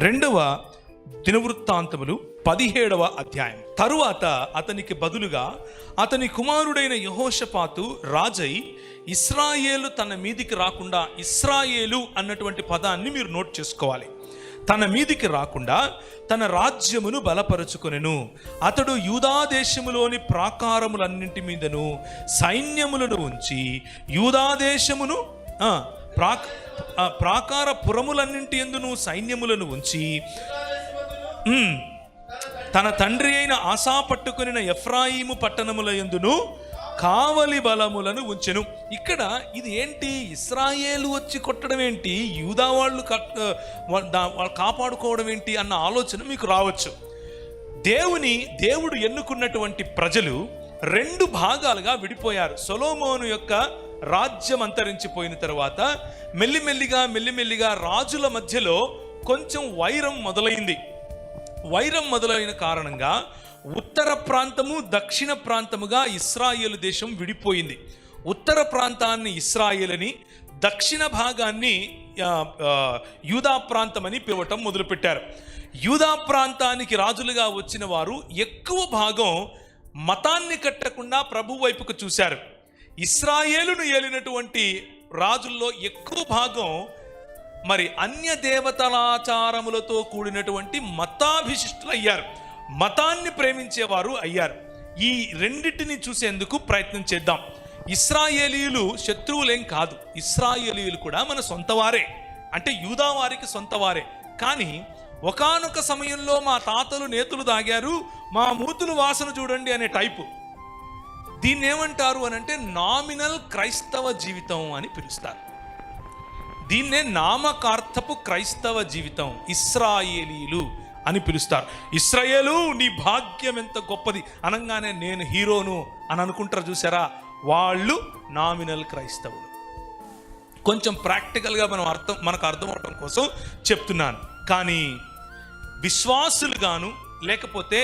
రెండవ దినవృత్తాంతములు 17వ అధ్యాయం. తరువాత అతనికి బదులుగా అతని కుమారుడైన యెహోషాపాతు రాజై ఇశ్రాయేలు తన మీదికి రాకుండా, ఇశ్రాయేలు అన్నటువంటి పదాన్ని మీరు నోట్ చేసుకోవాలి. తన మీదికి రాకుండా తన రాజ్యమును బలపరుచుకొనెను. అతడు యూదా దేశములోని ప్రాకారములన్నింటి మీదను సైన్యములను ఉంచి, యూదా దేశమును ప్రాకార పురములన్నింటి యందును సైన్యములను ఉంచి, తన తండ్రి అయిన ఆసా పట్టుకొనిన ఎఫ్రాయిము పట్టణముల యందును కావలి బలములను ఉంచెను. ఇక్కడ ఇది ఏంటి? ఇశ్రాయేలు వచ్చి కొట్టడం ఏంటి, యూదా వాళ్ళు కాపాడుకోవడం ఏంటి అన్న ఆలోచన మీకు రావచ్చు. దేవుడు ఎన్నుకున్నటువంటి ప్రజలు 2 భాగాలుగా విడిపోయారు. సొలొమోను యొక్క రాజ్యం అంతరించిపోయిన తర్వాత మెల్లిమెల్లిగా రాజుల మధ్యలో కొంచెం వైరం మొదలైంది. వైరం మొదలైన కారణంగా ఉత్తర ప్రాంతము, దక్షిణ ప్రాంతముగా ఇశ్రాయేలు దేశం విడిపోయింది. ఉత్తర ప్రాంతాన్ని ఇశ్రాయేల్ అని, దక్షిణ భాగాన్ని యూదా ప్రాంతం అని పిలవటం మొదలుపెట్టారు. యూదా ప్రాంతానికి రాజులుగా వచ్చిన వారు ఎక్కువ భాగం మతాన్ని కట్టకుండా ప్రభు వైపుకు చూశారు. ఇశ్రాయేలును ఏలినటువంటి రాజుల్లో ఎక్కువ భాగం మరి అన్య దేవతలాచారములతో కూడినటువంటి మతాభిషిష్టులు అయ్యారు, మతాన్ని ప్రేమించేవారు అయ్యారు. ఈ రెండింటిని చూసేందుకు ప్రయత్నం చేద్దాం. ఇశ్రాయేలీయులు శత్రువులేం కాదు, ఇశ్రాయేలీయులు కూడా మన సొంతవారే, అంటే యూదా వారికి సొంతవారే. కానీ ఒకానొక సమయంలో మా తాతలు నేతులు తాగారు, మా మూతులు వాసన చూడండి అనే టైపు. దీన్ని ఏమంటారు అని అంటే నామినల్ క్రైస్తవ జీవితం అని పిలుస్తారు. దీన్నే నామకార్థపు క్రైస్తవ జీవితం, ఇశ్రాయేలీలు అని పిలుస్తారు. ఇశ్రాయేలు నీ భాగ్యం ఎంత గొప్పది అనగానే నేను హీరోను అని అనుకుంటారు చూసారా, వాళ్ళు నామినల్ క్రైస్తవులు. కొంచెం ప్రాక్టికల్గా మనకు అర్థం అవడం కోసం చెప్తున్నాను. కానీ విశ్వాసులుగాను లేకపోతే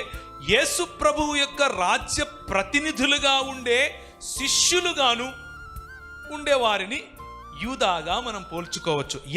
యేసు ప్రభువు యొక్క రాజ్య ప్రతినిధులుగా ఉండే శిష్యులుగాను ఉండే వారిని యూదాగా మనం పోల్చుకోవచ్చు.